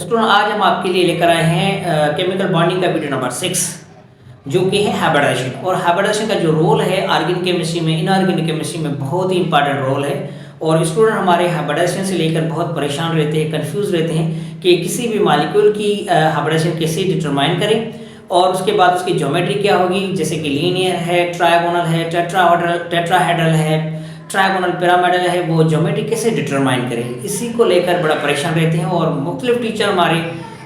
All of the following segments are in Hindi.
स्टूडेंट आज हम आपके लिए लेकर आए हैं केमिकल बॉन्डिंग का वीडियो नंबर 6 जो कि है हाइब्रिडाइजेशन। और हाइब्रिडाइजेशन का जो रोल है ऑर्गेनिक केमिस्ट्री में, इनऑर्गेनिक केमिस्ट्री में बहुत ही इंपॉर्टेंट रोल है। और स्टूडेंट हमारे हाइब्रिडाइजेशन से लेकर बहुत परेशान रहते हैं, कंफ्यूज रहते हैं कि किसी भी मॉलिक्यूल की हाइब्रिडाइजेशन कैसे डिटरमाइन करें और उसके बाद उसकी ज्योमेट्री क्या होगी, जैसे कि लीनियर है, ट्रायगोनल है, टेट्राहेड्रल है, ट्रायगोनल पिरामिडल है, वो ज्योमेट्री कैसे डिटरमाइन करें, इसी को लेकर बड़ा परेशान रहते हैं। और मुख्तलिफ टीचर हमारे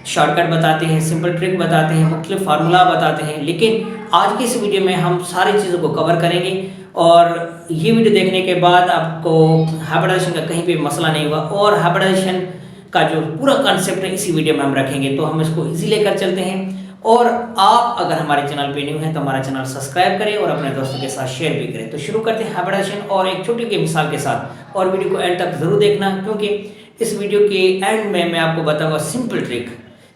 शॉर्टकट बताते हैं, सिंपल ट्रिक बताते हैं, मुख्तलिफ फार्मूला बताते हैं, लेकिन आज की इस वीडियो में हम सारी चीज़ों को कवर करेंगे। और ये वीडियो देखने के बाद आपको हाइब्रिडाइजेशन का कहीं भी मसला नहीं होगा और हाइब्रिडाइजेशन का जो पूरा कॉन्सेप्ट है इसी वीडियो में हम रखेंगे, तो हम इसको इजी लेकर चलते हैं। और आप अगर हमारे चैनल पे न्यू हैं तो हमारा चैनल सब्सक्राइब करें और अपने दोस्तों के साथ शेयर भी करें। तो शुरू करते हैं हाइब्रिडाइजेशन और एक छोटी सी मिसाल के साथ, और वीडियो को एंड तक जरूर देखना क्योंकि इस वीडियो के एंड में मैं आपको बताऊंगा सिंपल ट्रिक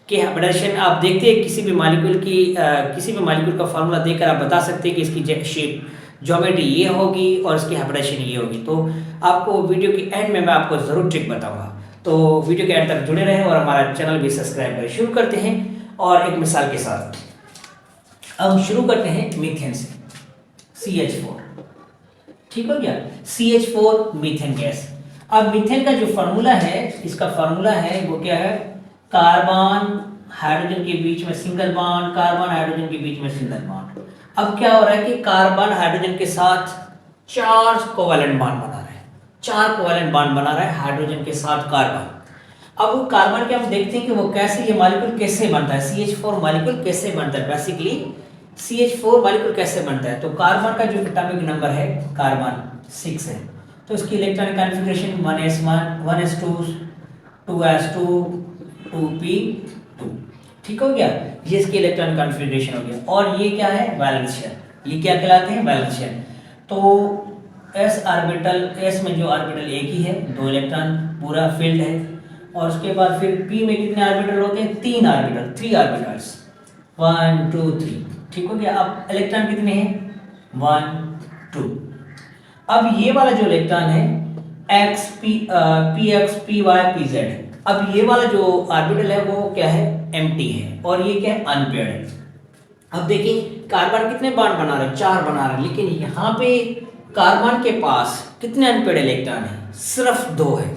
कि हाइब्रिडाइजेशन आप देखते हैं किसी भी मॉलिक्यूल का फार्मूला देखकर आप बता सकते हैं कि इसकी शेप ज्योमेट्री ये होगी और इसकी हाइब्रिडाइजेशन ये होगी। तो आपको वीडियो के एंड में मैं आपको जरूर ट्रिक बताऊंगा, तो वीडियो के एंड तक जुड़े रहें और हमारा चैनल भी सब्सक्राइब करें। शुरू करते हैं और एक मिसाल के साथ। अब शुरू करते हैं मीथेन से, CH4। ठीक हो गया, CH4 मीथेन गैस। अब मीथेन का जो फार्मूला है, इसका फार्मूला है वो क्या है, कार्बन हाइड्रोजन के बीच में सिंगल बॉन्ड, कार्बन हाइड्रोजन के बीच में सिंगल बॉन्ड। अब क्या हो रहा है कि कार्बन हाइड्रोजन के साथ 4 कोवैलेंट बॉन्ड बना रहा है, 4 कोवैलेंट बॉन्ड बना रहा है हाइड्रोजन के साथ कार्बन। अब वो कार्बन के हम देखते हैं कि वो कैसे, ये मॉलिक्यूल कैसे बनता है, CH4 मॉलिक्यूल कैसे बनता है। बेसिकली CH4 मॉलिक्यूल कैसे बनता है, तो कार्बन का जो एटॉमिक नंबर है कार्बन 6 है, तो इसकी electronic configuration 1s1, 1s2, 2s2, 2p2। ठीक हो गया, ये इसकी इलेक्ट्रॉनिक कॉन्फ़िगरेशन हो गया। और ये क्या है, वैलेंस शेल, ये क्या कहलाते हैं, वैलेंस शेल। तो s ऑर्बिटल, s में जो ऑर्बिटल एक ही है, 2 इलेक्ट्रॉन पूरा फील्ड है। और उसके बाद फिर p में कितने ऑर्बिटल होते हैं, 3 ऑर्बिटल, 3 ऑर्बिटल्स, 1 2 3। ठीक हो गया, अब इलेक्ट्रॉन कितने हैं, 1 2। अब ये वाला जो इलेक्ट्रॉन है px py pz, अब ये वाला जो ऑर्बिटल है वो क्या है, एम्प्टी है और ये क्या है, अनपेयर्ड है। अब देखिए कार्बन कितने बॉन्ड बना रहे हैं, 4 बना रहे हैं, लेकिन यहाँ पे कार्बन के पास कितने अनपेयर्ड इलेक्ट्रॉन है, सिर्फ 2 है।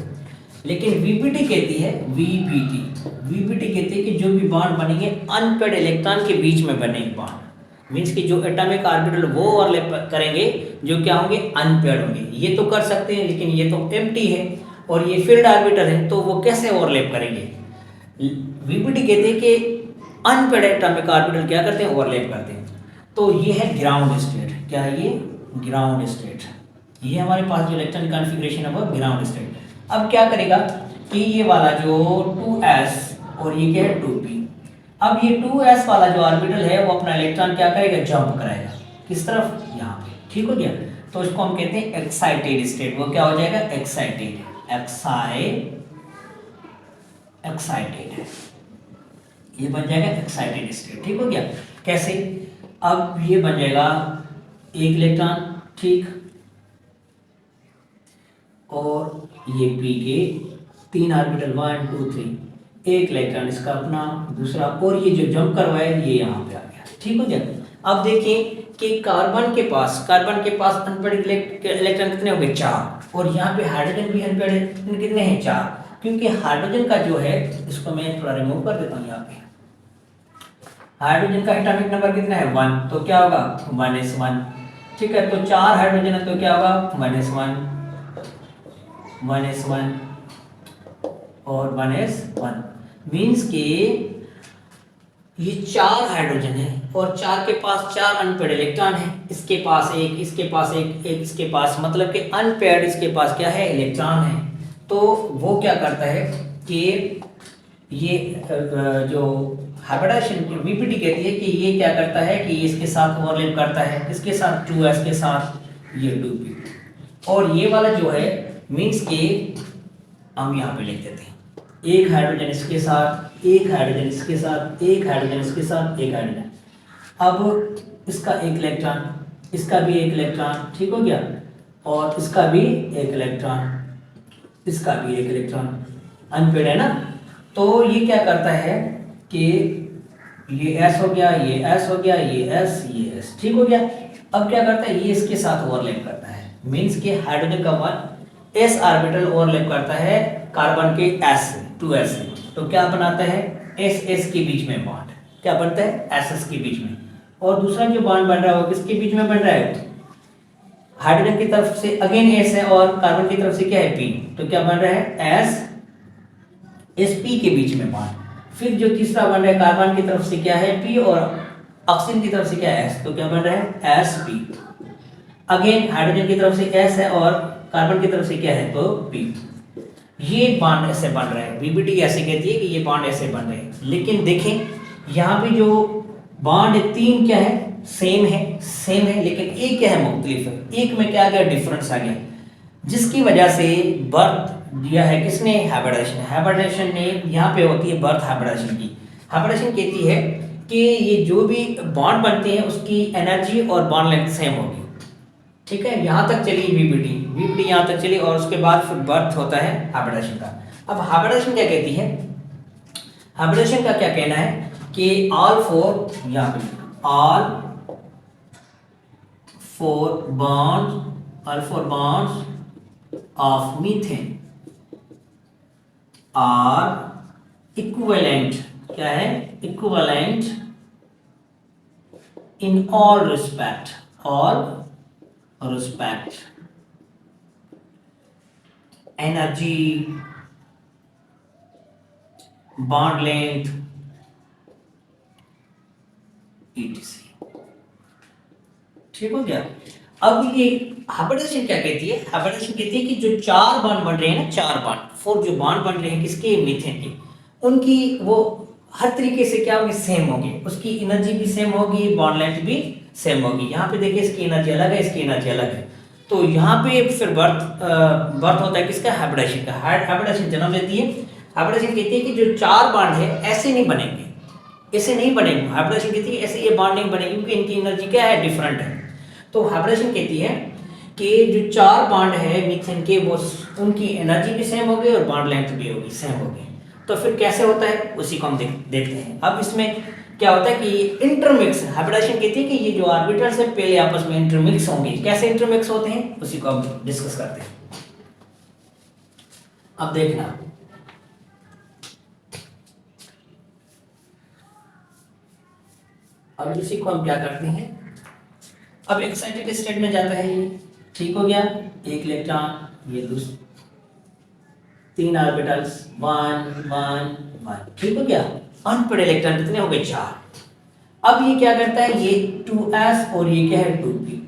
लेकिन वीपीटी कहती है, वीपीटी कहती है कि जो भी बॉन्ड बनेंगे अनपेयर्ड इलेक्ट्रॉन के बीच में बनेंगे बॉन्ड, मींस कि जो एटॉमिक ऑर्बिटल वो ओवरलैप करेंगे जो क्या होंगे, अनपेयर्ड होंगे। ये तो कर सकते हैं लेकिन ये तो एम्प्टी है और ये फील्ड ऑर्बिटल है, तो वो कैसे ओवरलैप करेंगे। वीपीटी कहते हैं कि अनपेयर्ड एटॉमिक ऑर्बिटल क्या करते हैं, ओवरलैप करते हैं। तो ये है ग्राउंड स्टेट, क्या है ये, ग्राउंड स्टेट। ये हमारे पास जो इलेक्ट्रॉनिक कॉन्फ़िगरेशन है वो ग्राउंड स्टेट। अब क्या करेगा कि ये वाला जो 2s और ये क्या है 2p, अब ये 2s वाला जो ऑर्बिटल है वो अपना इलेक्ट्रॉन क्या करेगा, जंप कराएगा, किस तरफ, यहाँ पे। ठीक हो गया, तो इसको हम कहते हैं एक्साइटेड स्टेट। वो क्या हो जाएगा, एक्साइटेड, एक्साइटेड, ये बन जाएगा एक्साइटेड स्टेट। ठीक हो गया, कैसे, अब ये बन जाएगा एक इलेक्ट्रॉन, ठीक, और ये p के 3 ऑर्बिटल 1 2 3, एक इलेक्ट्रॉन इसका अपना, दूसरा, और ये जो जंप करवाया ये यहाँ पे आ गया। ठीक हो गया, अब देखिए कि कार्बन के पास अनपेयर्ड इलेक्ट्रॉन कितने हो गए, 4, और यहाँ पे हाइड्रोजन भी अनपेयर्ड कितने हैं, 4। क्योंकि हाइड्रोजन का जो है, इसको मैं थोड़ा रिमूव कर देता हूँ, यहाँ पे हाइड्रोजन का एटॉमिक नंबर कितना है, 1, तो क्या होगा, 1s1। ठीक है, तो 4 हाइड्रोजन है तो क्या होगा, 1s1 और 1s1, मीन्स कि ये 4 हाइड्रोजन है और 4 के पास 4 अनपेयर्ड इलेक्ट्रॉन है, इसके पास एक, इसके पास एक, इसके पास, मतलब कि अनपेयर्ड इसके पास क्या है, इलेक्ट्रॉन है। तो वो क्या करता है कि ये जो हाइब्रिडाइजेशन वीपीटी कहती है कि ये क्या करता है कि इसके साथ ओवरलैप करता है, इसके साथ 2s के साथ ये 2p, और ये वाला जो है मीन्स के हम यहाँ पे लिख देते हैं, एक हाइड्रोजन इसके साथ, एक हाइड्रोजन इसके साथ, एक हाइड्रोजन इसके साथ, एक हाइड्रोजन, अब इसका एक इलेक्ट्रॉन, इसका भी एक इलेक्ट्रॉन। ठीक हो गया, और इसका भी एक इलेक्ट्रॉन, इसका भी एक इलेक्ट्रॉन, अनपेयर्ड है ना। तो ये क्या करता है कि ये S हो गया, ये S हो गया, ये S, ठीक हो गया। अब क्या करता है, ये इसके साथ ओवरलैप करता है, मीन्स कि हाइड्रोजन का वन s ऑर्बिटल ओवरलैप करता है कार्बन के s से, 2s से। तो क्या बनाता है, s के बीच में बॉन्ड क्या बनता है, s के बीच में। और दूसरा जो बॉन्ड बन रहा है वो किसके बीच में बन रहा है, हाइड्रोजन की तरफ से अगेन s है और कार्बन की तरफ से क्या है, p। तो क्या बन रहा है, sp के बीच में बॉन्ड। फिर जो तीसरा बन रहा है कार्बन की तरफ से क्या है, p, और ऑक्सीजन की तरफ से क्या है, s। तो क्या बन रहा है, sp। अगेन हाइड्रोजन की तरफ से s है और कार्बन की तरफ से क्या है, तो p। ये बॉन्ड ऐसे बन रहा है, बीबीडी ऐसे कहती है कि ये बॉन्ड ऐसे बन रहे हैं। लेकिन देखें यहाँ पे जो बॉन्ड है तीन क्या है, सेम है, लेकिन एक क्या है, मुख्तलिफ है। एक में क्या आ गया, डिफरेंस आ गया, जिसकी वजह से बर्थ दिया है किसने, हाइब्रिडाइजेशन ने। यहाँ पे होती है बर्थ हाइब्रिडाइजेशन की। हाइब्रिडाइजेशन कहती है कि ये जो भी बॉन्ड बनते हैं उसकी एनर्जी और बॉन्ड लेंथ सेम होगी, ठीक है। यहाँ तक चली बीबीडी यहाँ तक चली, और उसके बाद फिर बर्थ होता है हाइब्रिडाइजेशन का। अब हाइब्रिडाइजेशन क्या कहती है, हाइब्रिडाइजेशन का क्या कहना है कि all four bonds of methane are equivalent, क्या है, equivalent in all respect, energy, bond length, etc। ठीक हो गया। अब ये हाइब्रिडाइजेशन क्या कहती है, हाइब्रिडाइजेशन कहती है कि जो चार बॉन्ड बन रहे हैं ना, चार बॉन्ड, फोर जो बॉन्ड बन रहे हैं किसके, मीथेन के, उनकी वो हर तरीके से क्या होगी, सेम होगी। उसकी एनर्जी भी सेम होगी, बॉन्ड लेंथ भी सेम होगी। यहाँ पे देखिए इसकी एनर्जी अलग है, इसकी एनर्जी अलग है। तो यहाँ पे फिर बर्थ होता है किसका, हाइब्रिडाइजेशन का। हाइब्रिडाइजेशन जन्म देती है। हाइब्रिडाइजेशन कहती है कि जो चार बॉन्ड है ऐसे नहीं बनेंगे, ऐसे नहीं बनेंगे। हाइब्रिडाइजेशन कहती है ऐसे ये बॉन्ड नहीं बनेंगे क्योंकि इनकी एनर्जी क्या है, डिफरेंट है। तो हाइब्रिडेशन कहती है कि जो चार बॉन्ड है मीथेन के, वो उनकी एनर्जी भी सेम होगी और बॉन्ड लेंथ भी होगी, सेम होगी। तो फिर कैसे होता है उसी को हम देखते हैं। अब इसमें क्या होता है कि इंटरमिक्स, हाइब्रिडेशन कहती है कि ये जो ऑर्बिटल्स है पहले आपस में इंटरमिक्स होंगे। कैसे इंटरमिक्स होते हैं उसी को हम डिस्कस करते हैं। अब देखना, अब इसी को हम क्या करते हैं, अब एक्साइटेड स्टेट में जाता है ये, ठीक हो गया। एक इलेक्ट्रॉन, ये तीन ऑर्बिटल्स, 1 1 1, ठीक हो गया। अनपेड इलेक्ट्रॉन कितने हो गए, 4। अब ये क्या करता है, ये 2s और ये क्या है, 2p।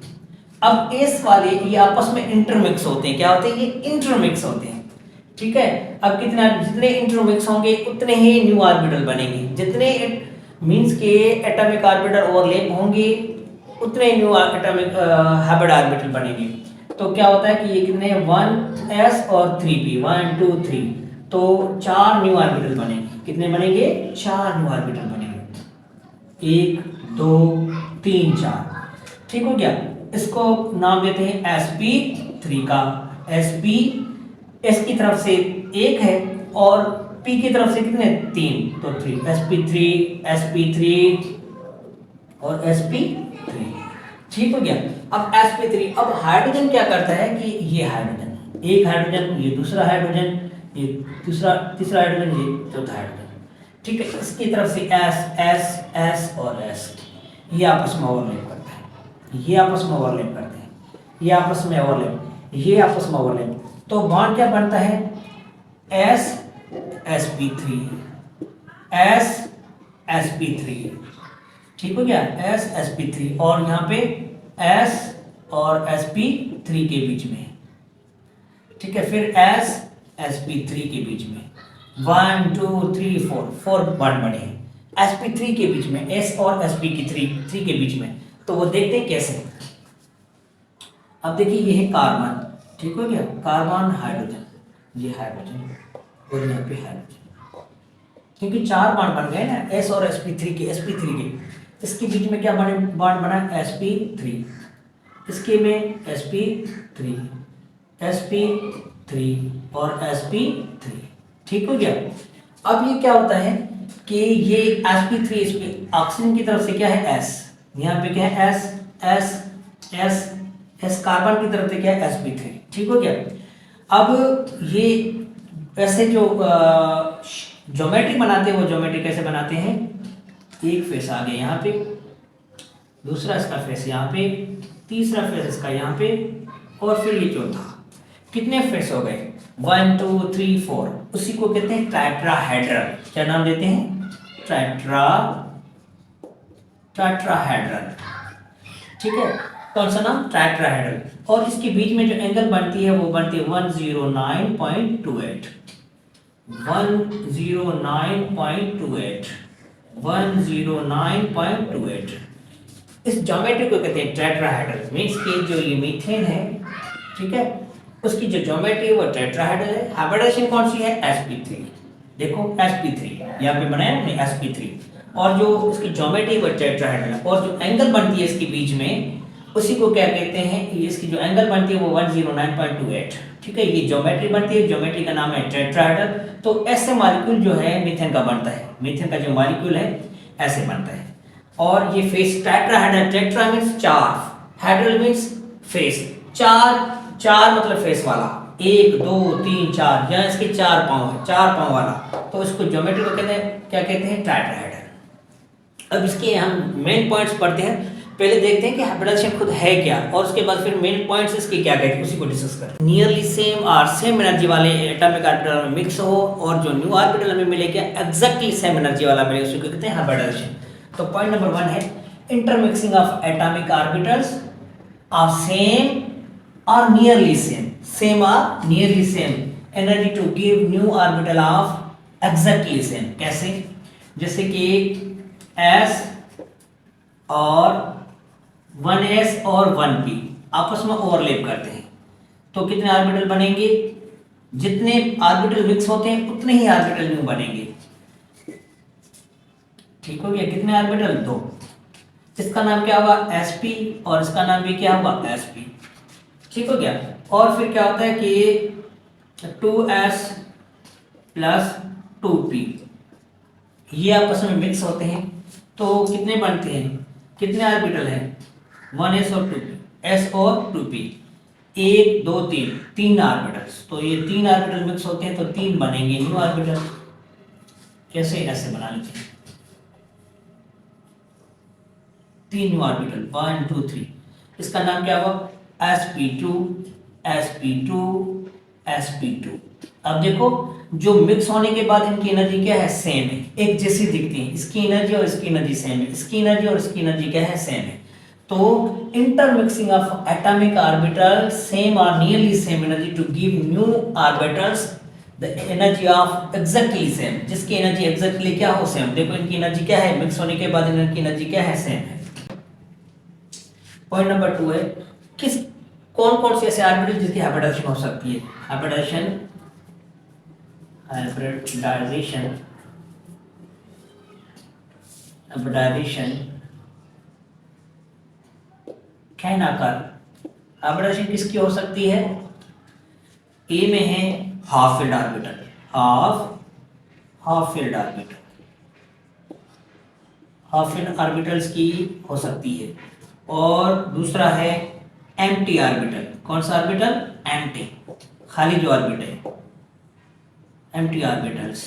अब s वाले ये आपस में इंटरमिक्स होते हैं, क्या होते हैं, ये इंटरमिक्स होते हैं, ठीक है। अब जितने इंटरमिक्स होंगे उतने ही न्यू ऑर्बिटल बनेंगे। जितने मींस के एटॉमिक ऑर्बिटल ओवरलैप होंगे उतने न्यू एटॉमिक हाइब्रिड ऑर्बिटल बनेंगे। तो क्या होता है कि ये कितने, 1s और 3p, 1 2 3, तो 4 न्यू ऑर्बिटल बनेंगे। कितने बनेंगे, 4 न्यू ऑर्बिटल बनेंगे, 1 2 3 4, ठीक हो गया। इसको नाम देते हैं sp3 का। sp s की तरफ से 1 है और p की तरफ से कितने, 3, तो 3, sp3 और sp3, ठीक हो गया। अब sp3, अब हाइड्रोजन क्या करता है कि ये हाइड्रोजन, एक हाइड्रोजन, ये दूसरा हाइड्रोजन, ये तीसरा हाइड्रोजन, ये चौथा हाइड्रोजन, ठीक है। इसकी तरफ से s और s, ये आपस में ओवरलैप करता है, ये आपस में ओवरलैप करते हैं, ये आपस में ओवरलैप, ये आपस में ओवरलैप। तो बॉन्ड क्या बनता है, sp3 sp3, ठीक हो गया, sp3, और यहाँ पे s और sp3 के बीच में, ठीक है। फिर sp3 के बीच में 1 2 3 4 बॉन्ड बने हैं sp3 के बीच में, s और sp3 के बीच में। तो वो देखते हैं कैसे। अब देखिए ये है कार्बन, ठीक हो गया, कार्बन हाइड्रोजन, ये हाइड्रोजन और यहाँ पे हाइड्रोजन, क्योंकि 4 बॉन्ड बन गए ना, s और sp3 के। इसके बीच में क्या बॉन्ड बना, sp3, इसके में sp3 और sp3, ठीक हो गया। अब ये क्या होता है कि ये sp3 इसमें ऑक्सीजन की तरफ से क्या है s, यहाँ पे क्या है s s s s, carbon की तरफ से क्या है sp3, ठीक हो गया। अब ये ऐसे जो ज्योमेट्री बनाते हैं वो ज्योमेट्री कैसे बनाते हैं, एक फेस आ गया यहाँ पे, दूसरा इसका फेस यहाँ पे, तीसरा फेस इसका यहाँ पे, और फिर ये चौथा, कितने फेस हो गए 1 2 3 4, उसी को कहते हैं टेट्राहेड्रल। क्या नाम देते हैं, टेट्राहेड्रल, ठीक है, कौन सा नाम, टेट्राहेड्रल। और इसके बीच में जो एंगल बनती है वो बनती है 109.28, 109.28, 109.28। इस ज्योमेट्री को कहते हैं टेट्राहेड्रल। मीन्स कि जो ये मीथेन है, ठीक है, उसकी जो ज्योमेट्री है वो टेट्राहेड्रल है। हाइब्रिडाइजेशन कौन सी है, sp3, देखो sp3 यहाँ पे बनाया हमने sp3, और जो इसकी ज्योमेट्री वो टेट्राहेड्रल है, और जो एंगल बनती है इसके बीच में उसी को क्या कहते हैं, इसकी जो एंगल बनती है वो 109.28, ठीक है, ये ज्योमेट्री बनती है, ज्योमेट्री का नाम है टेट्राहेड्रल। तो ऐसे मॉलिक्यूल जो है मीथेन का बनता है, मीथेन का जो मॉलिक्यूल है ऐसे बनता है। और ये फेस टेट्राहेड्रल, टेट्रा मींस चार, हेड्रल मींस फेस, चार मतलब फेस वाला, 1 2 3 4, यहाँ इसके 4 पांव है, 4 पांव वाला, तो इसको ज्योमेट्री को कहते हैं, क्या कहते हैं, टेट्राहेड्रल। अब इसके हम मेन पॉइंट्स पढ़ते हैं, पहले देखते हैं कि हाइब्रिडाइजेशन खुद है क्या, और उसके बाद फिर मेन पॉइंट्स इसके क्या कहते हैं उसी को डिस्कस करें। नियरली सेम और सेम एनर्जी वाले एटॉमिक ऑर्बिटल में मिक्स हो, और जो न्यू ऑर्बिटल हमें मिलेगा एग्जैक्टली सेम एनर्जी वाला मिलेगा, उसी को कहते हैं हाइब्रिडाइजेशन। तो पॉइंट नंबर 1 है intermixing of atomic orbitals of same और नियरली सेम, सेम और nearly same energy to give new orbital of exactly same. कैसे, जैसे कि s और 1s और 1p आपस में ओवरलैप करते हैं, तो कितने ऑर्बिटल बनेंगे, जितने ऑर्बिटल मिक्स होते हैं उतने ही ऑर्बिटल न्यू बनेंगे, ठीक हो गया। कितने ऑर्बिटल, 2। इसका नाम क्या हुआ, sp, और इसका नाम भी क्या हुआ, sp, ठीक हो गया। और फिर क्या होता है कि 2s प्लस 2p ये आपस में मिक्स होते हैं, तो कितने बनते हैं, कितने ऑर्बिटल हैं, 1s और 2p, s और 2p, 1 2 3, 3 ऑर्बिटल्स, तो ये 3 ऑर्बिटल मिक्स होते हैं तो 3 बनेंगे न्यू ऑर्बिटल। कैसे, ऐसे बना लेते हैं, 3 न्यू ऑर्बिटल, 1 2 3, इसका नाम क्या हुआ, sp2 sp2 sp2। अब देखो जो मिक्स होने के बाद इनकी एनर्जी क्या है, सेम है, एक जैसी दिखती है, इसकी एनर्जी और इसकी एनर्जी सेम है, इसकी एनर्जी और इसकी एनर्जी क्या है, सेम है। तो intermixing of atomic orbital same और nearly same energy to give new orbitals the energy of exactly same, जिसकी एनर्जी एग्जैक्टली क्या हो, सेम। देखो इनकी एनर्जी क्या है, मिक्स होने के बाद इनकी एनर्जी क्या है, सेम है। पॉइंट नंबर 2 है किस कौन कौन से ऐसे ऑर्बिटल जिसकी हाइब्रिडाइजेशन हो सकती है। हाइब्रिडाइजेशन कैन अकर, हाइब्रिडाइजेशन किसकी हो सकती है, ए में है half filled orbital, half filled orbital, half field orbitals की हो सकती है। और दूसरा है एम्प्टी ऑर्बिटल, कौन सा ऑर्बिटल, एम्प्टी, खाली जो ऑर्बिटल, एम्प्टी ऑर्बिटल्स।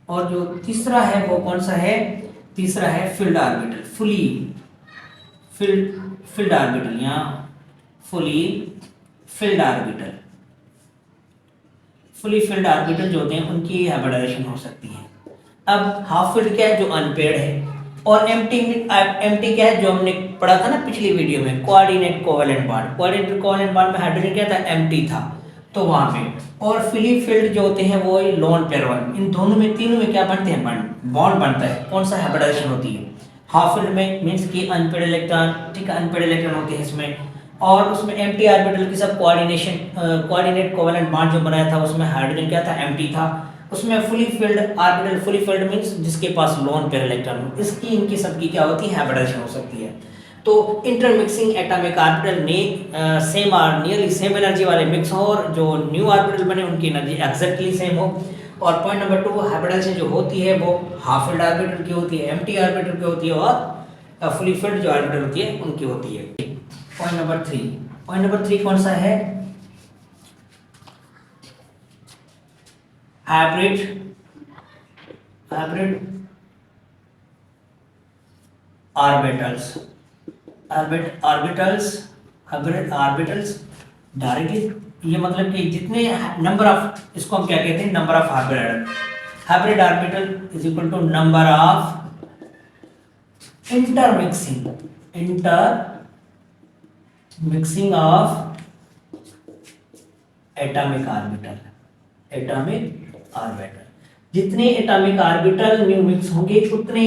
और जो तीसरा है वो कौन सा है, तीसरा है filled orbital, fully filled orbital, यहाँ fully filled orbital, fully filled orbital जो होते हैं उनकी हाइब्रिडाइजेशन हो सकती है। अब हाफ फील्ड क्या है, जो अनपेयर्ड है, और एम्प्टी क्या है, जो हमने पढ़ा था ना पिछली वीडियो में, coordinate covalent bond, coordinate covalent bond में हाइड्रोजन क्या था, एम्प्टी था, तो वहां पे। और फ्री फील्ड जो होते हैं वो लोन पेयर वन, इन दोनों में, तीनों में क्या बनते हैं, बॉन्ड बनता है। कौन सा हाइब्रिडाइजेशन होती है, हाफ फील्ड में, मींस कि अनपेयर्ड इलेक्ट्रॉन, ठीक है, अनपेयर्ड इलेक्ट्रॉन होते हैं इसमें। और उसमें एम्प्टी ऑर्बिटल के साथ कोऑर्डिनेट कोवेलेंट बॉन्ड जो बनाया था उसमें हाइड्रोजन क्या था, एम्प्टी था। उसमें fully filled orbital, fully field means जिसके पास लोन पेयर इलेक्ट्रॉन हो, इसकी इनकी सबकी क्या होती है, हाइब्रिडाइजेशन हो सकती है। तो इंटरमिक्सिंग एटॉमिक ऑर्बिटल ने सेम और नियरली सेम एनर्जी वाले मिक्स हो, और जो न्यू ऑर्बिटल बने उनकी एनर्जी एग्जैक्टली सेम हो, और पॉइंट नंबर 2, हाइब्रिडाइजेशन जो होती है वो हाफ फिल्ड ऑर्बिटल की होती है, एम्प्टी ऑर्बिटल की होती है और फुली फिल्ड जो ऑर्बिटल होती है उनकी होती है। पॉइंट नंबर 3, पॉइंट नंबर 3 कौन सा है? Hybrid orbitals, hybrid orbitals directly, ये मतलब कि जितने नंबर ऑफ, इसको हम क्या कहते हैं, number of hybrid orbital is equal to number of intermixing of atomic orbital, जितने एटॉमिक ऑर्बिटल न्यू मिक्स होंगे उतने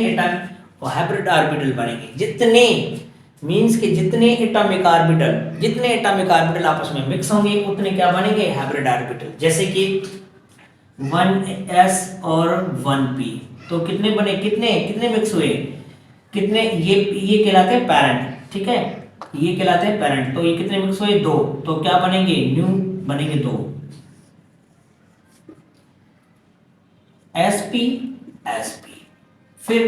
हाइब्रिड ऑर्बिटल बनेंगे। जितने मींस के जितने एटॉमिक ऑर्बिटल आपस में मिक्स होंगे उतने क्या बनेंगे? Hybrid orbital. जैसे कि 1s और 1p, तो कितने बने, कितने मिक्स हुए, कितने, ये कहलाते हैं पैरेंट, ठीक है, ये कहलाते हैं पैरेंट। तो ये कितने मिक्स हुए? 2, तो क्या बनेंगे? न्यू बनेंगे 2, sp फिर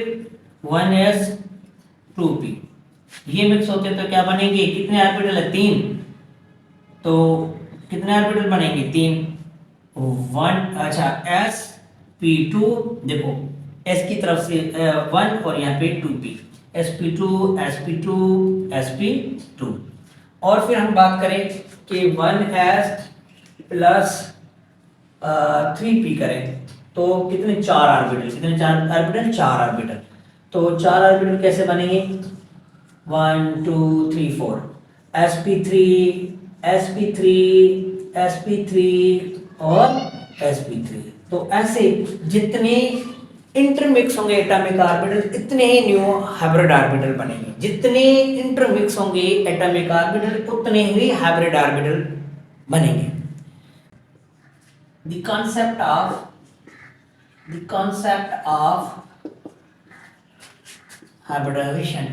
1s 2p, ये मिक्स होते हैं तो क्या बनेंगे? कितने ऑर्बिटल है? 3, तो कितने ऑर्बिटल बनेंगे? 3, 1, अच्छा sp2, देखो s की तरफ से 1 और यहाँ पे 2p, sp2 और फिर हम बात करें कि 1s प्लस 3p करें तो कितने? 4 ऑर्बिटल, कितने? 4 ऑर्बिटल, 4 ऑर्बिटल। तो 4 ऑर्बिटल कैसे बनेंगे? 1 2 3 4, sp3 और sp3। तो ऐसे जितने इंटरमिक्स होंगे एटॉमिक ऑर्बिटल इतने ही न्यू हाइब्रिड ऑर्बिटल बनेंगे। जितने इंटरमिक्स होंगे एटॉमिक ऑर्बिटल उतने ही हाइब्रिड ऑर्बिटल बनेंगे। The concept of hybridization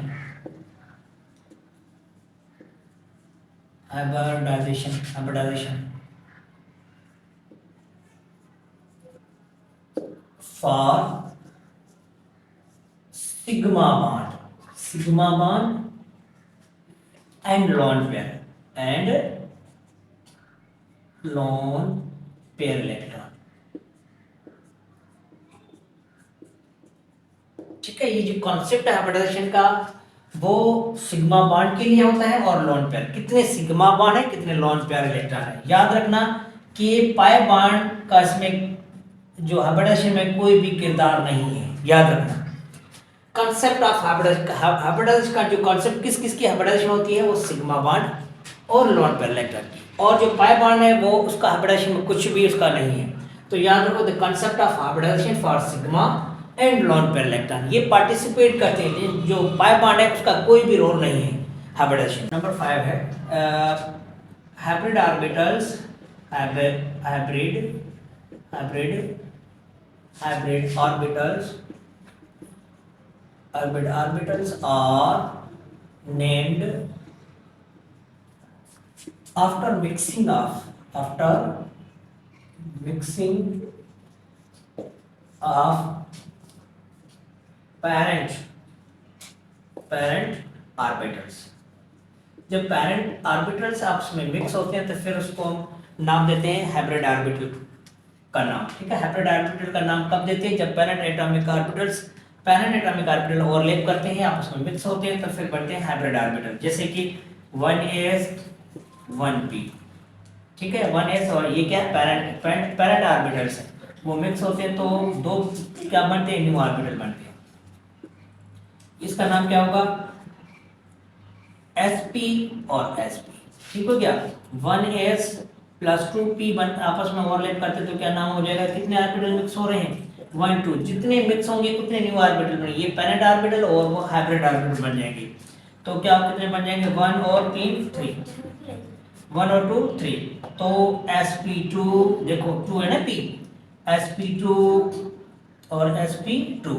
for sigma bond and lone pair electron, ठीक है। ये जो कॉन्सेप्ट है हाइब्रिडाइजेशन का वो सिग्मा बॉन्ड के लिए होता है और लोन पेयर, कितने सिग्मा बॉन्ड है कितने लोन पेयर इलेक्ट्रॉन है। याद रखना कि पाई बॉन्ड का इसमें जो हाइब्रिडाइजेशन में कोई भी किरदार नहीं है, याद रखना। कॉन्सेप्ट ऑफ हाइब्रिडाइजेशन का जो कॉन्सेप्ट किस की हाइब्रिडाइजेशन होती है वो सिग्मा बॉन्ड और लोन पेयर इलेक्ट्रॉन की, और जो पाई बॉन्ड है वो उसका हाइब्रिडाइजेशन में कुछ भी उसका नहीं है। तो याद रखो the concept of hybridisation for sigma and lone pair electron, ये पार्टिसिपेट करते हैं। जो पाई बॉन्ड है उसका कोई भी रोल नहीं है हाइब्रिडाइजेशन। नंबर 5 है hybrid orbitals are named after mixing of parent orbitals. जब पैरेंट ऑर्बिटल्स आपस में मिक्स होते हैं तो फिर उसको हम नाम देते हैं हाइब्रिड ऑर्बिटल का नाम, ठीक है। हाइब्रिड ऑर्बिटल का नाम कब देते हैं? जब पैरेंट एटॉमिक ऑर्बिटल ओवरलैप करते हैं, आपस में मिक्स होते हैं तो फिर बनते हैं हाइब्रिड ऑर्बिटल। जैसे कि 1s 1p, ठीक है। 1s और ये क्या है? पैरेंट ऑर्बिटल्स है, वो मिक्स होते हैं तो दो क्या बनते हैं? न्यू ऑर्बिटल बनते हैं। इसका नाम क्या होगा? sp और sp, ठीक हो गया। 1s प्लस 2p आपस में ओवरलैप करते तो क्या नाम हो जाएगा? कितने ऑर्बिटल मिक्स हो रहे हैं? 1 2, जितने मिक्स होंगे उतने न्यू ऑर्बिटल बनेंगे। ये पैरेंट ऑर्बिटल और वो हाइब्रिड ऑर्बिटल बन जाएंगे। तो क्या कितने बन जाएंगे? 1 और 3 3, 1 और 2 3, तो sp2, देखो 2 है ना p, sp2 और sp2।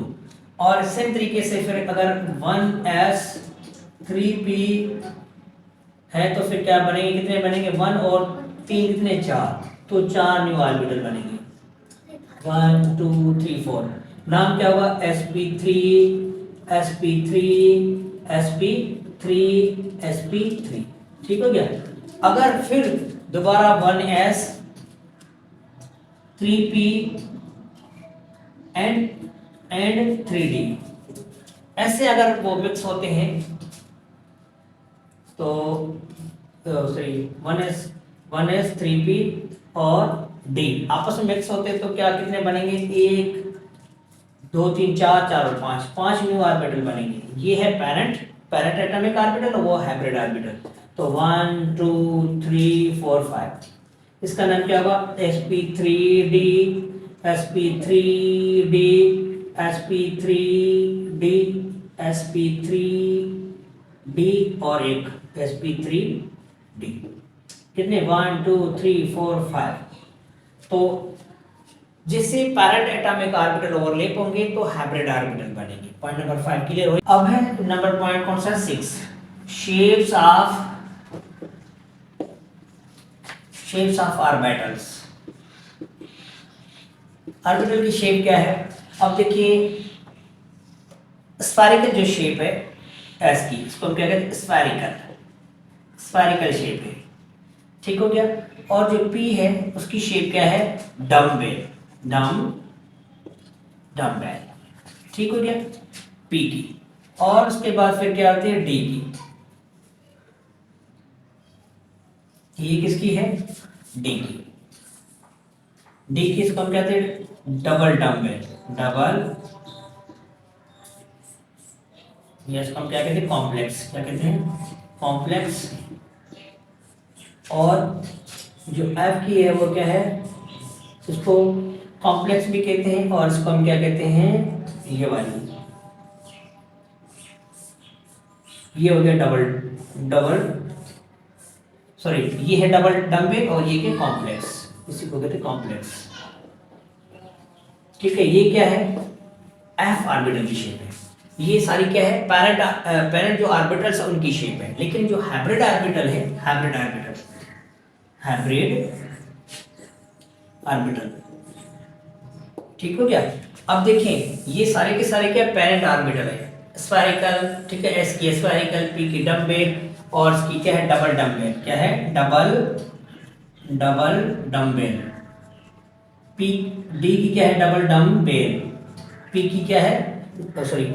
और सेम तरीके से फिर अगर 1s 3p है तो फिर क्या बनेंगे? कितने बनेंगे? 1 और 3 कितने? 4, तो 4 न्यू ऑर्बिटल बनेंगे। 1 2 3 4। नाम क्या होगा? sp3 sp3 sp3 sp3। ठीक हो गया। अगर फिर दोबारा 1s 3p एंड 3d ऐसे अगर वो मिक्स होते हैं तो सॉरी 1s 3p और d आपस में मिक्स होते हैं तो क्या कितने बनेंगे? 1 2 3 4 4 और 5 5 न्यू ऑर्बिटल बनेंगे। ये है पेरेंट एटॉमिक ऑर्बिटल और वो हाइब्रिड ऑर्बिटल। तो 1 2 3 4 5 इसका नाम क्या होगा? sp3d sp3d sp3d sp3d और एक sp3d। कितने? 1 2 3 4 5। तो जैसे पैरेंट एटॉमिक ऑर्बिटल ओवरलैप होंगे तो हाइब्रिड ऑर्बिटल बनेंगे। पॉइंट नंबर 5 क्लियर हो। अब है नंबर पॉइंट कौन सा? 6। Shapes of orbitals. ऑर्बिटल की शेप क्या है? अब देखिए स्फेरिकल जो शेप है एस की, इसको हम क्या कहते हैं? स्फेरिकल शेप है। ठीक हो गया। और जो पी है उसकी शेप क्या है? डम्बेल। ठीक हो गया पी की। और उसके बाद फिर क्या आती है? डी की। ये किसकी है? डी की। डी की इसको हम कहते हैं डबल डम्बेल। ये इसको हम क्या कहते हैं? कॉम्प्लेक्स। क्या कहते हैं? कॉम्प्लेक्स। और जो एफ की है वो क्या है? इसको कॉम्प्लेक्स भी कहते हैं और इसको हम क्या कहते हैं? ये वाली, ये हो गया डबल सॉरी, ये है डबल डम्बेल और ये क्या? कॉम्प्लेक्स। इसी को कहते हैं कॉम्प्लेक्स। ठीक है। ये क्या है? एफ ऑर्बिटल की शेप है। ये सारी क्या है? पेरेंट जो ऑर्बिटल्स है उनकी शेप है। लेकिन जो हाइब्रिड ऑर्बिटल है, हाइब्रिड ऑर्बिटल। ठीक हो गया। अब देखें ये सारे के सारे क्या? पेरेंट ऑर्बिटल है। स्फेरिकल, ठीक है, एस की स्फेरिकल, पी की डम्बेल और इसकी क्या है? Double dumbbell. क्या है? Double dumbbell. पी डी की क्या है? Double dumbbell. पी की क्या है? सॉरी,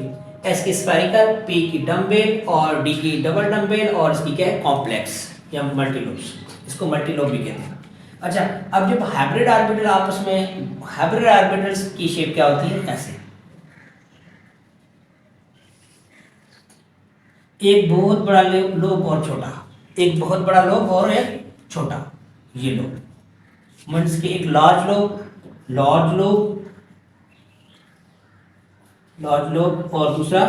एस की स्फेरिकल, पी की डम्बेल और डी की डबल डम्बेल और इसकी क्या है? कॉम्प्लेक्स या मल्टीलोब्स। इसको मल्टीलोब भी कहते हैं। अच्छा, अब जब हाइब्रिड ऑर्बिटल आपस में, हाइब्रिड ऑर्बिटल्स की शेप क्या होती है? ऐसे, एक बहुत बड़ा लोब और छोटा, एक बहुत बड़ा लोब और एक छोटा, ये लोब मीन्स के एक लार्ज लोब और दूसरा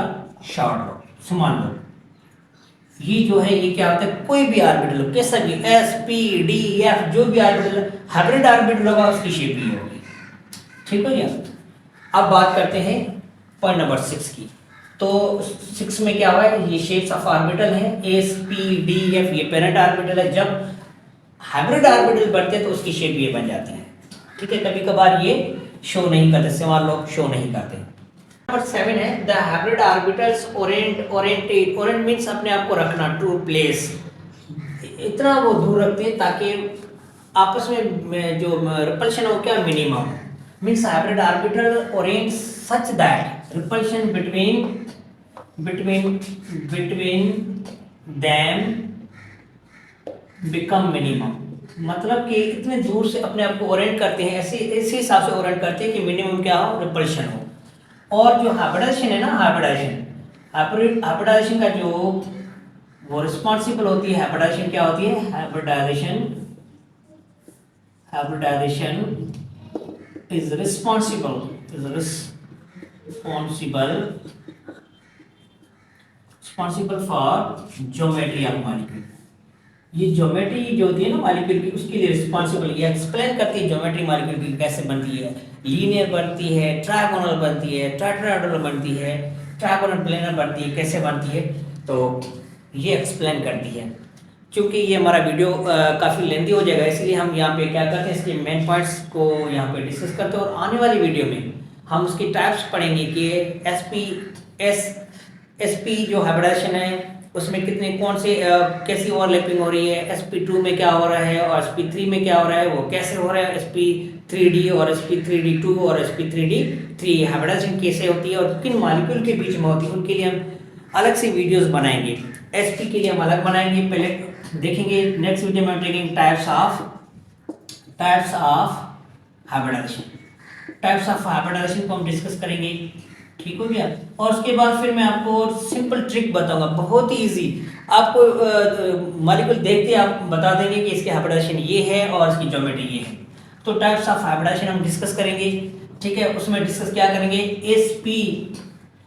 शॉर्ट लोब, स्मॉल लोब। ये जो है ये क्या होता है? कोई भी ऑर्बिटल कैसा भी, एस पी डी एफ जो भी ऑर्बिटल हाइब्रिड ऑर्बिटल होगा उसकी शेप ही होगी। ठीक हो गया। अब बात करते हैं पॉइंट नंबर 6 की। तो 6 में क्या हुआ है? ये शेप्स ऑफ ऑर्बिटल है, एस पी डी एफ ये पेरेंट ऑर्बिटल है। जब हाइब्रिड ऑर्बिटल बढ़ते हैं तो उसकी शेप ये बन जाते हैं। ठीक है। कभी कभार ये शो नहीं करते, सवाल लोग शो नहीं करते। नंबर 7 है the hybrid orbitals oriented means अपने आप को रखना, ट्रू प्लेस, इतना वो दूर रखते हैं ताकि आपस में जो रिपल्शन हो क्या? Minimum. Means hybrid orbital Orient such that repulsion between them become minimum. मतलब कि इतने दूर से अपने आप को ओरिएंट करते हैं, ऐसे हिसाब से ओरिएंट करते हैं कि मिनिमम क्या हो? रिपल्शन हो। और जो हाइब्रिडाइजेशन है ना, हाइब्रिडाइजेशन का जो वो रिस्पॉन्सिबल होती है, हाइब्रिडाइजेशन क्या होती है? Hybridisation is responsible for geometry of molecule. ये ज्योमेट्री जो होती है ना मॉलिक्यूल की, उसके लिए रिस्पॉन्सिबल, ये एक्सप्लेन करती है ज्योमेट्री मॉलिक्यूल की कैसे बनती है। लीनियर बनती है, ट्रायगोनल बनती है, टेट्राहेड्रल बनती है, ट्रायगोनल प्लेनर बनती है, कैसे बनती है, तो ये एक्सप्लेन करती है। चूँकि ये हमारा वीडियो काफ़ी लेंदी हो जाएगा, इसलिए हम यहाँ पे क्या करते हैं, इसके मेन पॉइंट्स को यहाँ पे डिस्कस करते हैं और आने वाली वीडियो में हम उसकी टाइप्स पढ़ेंगे कि एसपी जो हाइब्रिडाइजेशन है उसमें कितने कौन से कैसी ओवरलैपिंग हो रही है, sp2 में क्या हो रहा है और sp3 में क्या हो रहा है, वो कैसे हो रहा है, sp3d और sp3d2 और sp3d3 हाइब्रिडाइजेशन कैसे होती है और किन मॉलिक्यूल के बीच में होती है, उनके लिए हम अलग से वीडियोस बनाएंगे। sp के लिए हम अलग बनाएंगे, पहले देखेंगे नेक्स्ट वीडियो में टेकिंग टाइप्स ऑफ हाइब्रिडाइजेशन को हम डिस्कस करेंगे। ठीक हो गया। और उसके बाद फिर मैं आपको सिंपल ट्रिक बताऊंगा, बहुत ही इजी, आपको मॉलिक्यूल देखते आप बता देंगे कि इसके हाइब्रिडाइजेशन ये है और इसकी ज्योमेट्री ये है। तो टाइप्स ऑफ हाइब्रिडाइजेशन हम डिस्कस करेंगे। ठीक है, उसमें डिस्कस क्या करेंगे, एसपी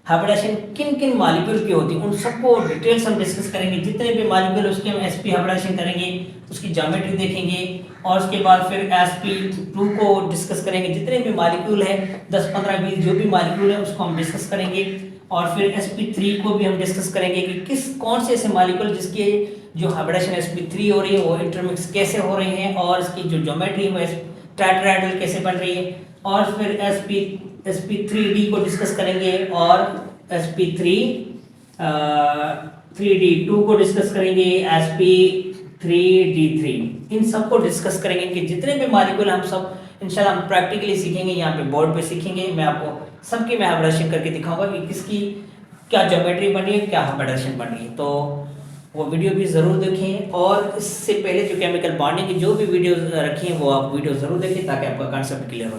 हाइब्रिडाइजेशन किन किन मॉलिक्यूल की होती है उन सबको डिटेल्स हम डिस्कस करेंगे। जितने भी मॉलिक्यूल उसके हम एसपी हाइब्रिडाइजेशन करेंगे, उसकी ज्योमेट्री देखेंगे और उसके बाद फिर sp2 को डिस्कस करेंगे। जितने भी मॉलिक्यूल है 10 15 20 जो भी मॉलिक्यूल है उसको हम डिस्कस करेंगे और फिर sp3 को भी हम डिस्कस करेंगे कि कौन से ऐसे मॉलिक्यूल जिसके जो हाइब्रिडाइजेशन sp3 हो रही है वो इंटरमिक्स कैसे हो रहे हैं और इसकी जो ज्योमेट्री है वो टेट्राहेड्रल कैसे बन रही है। और फिर sp3d को डिस्कस करेंगे और sp3d2 को डिस्कस करेंगे, sp3d3 इन सब को डिस्कस करेंगे कि जितने भी मॉलिक्यूल हम सब इंशाल्लाह हम प्रैक्टिकली सीखेंगे, यहाँ पे बोर्ड पे सीखेंगे। मैं आपको सबकी मैं हाइब्रिडाइजेशन करके दिखाऊंगा कि किसकी क्या ज्योमेट्री बन रही है, क्या हाइब्रिडाइजेशन बन रही है। तो वो वीडियो भी ज़रूर देखें और इससे पहले जो केमिकल बॉन्डिंग की जो भी वीडियो रखी हैं वो आप वीडियो ज़रूर देखें ताकि आपका कॉन्सेप्ट क्लियर हो।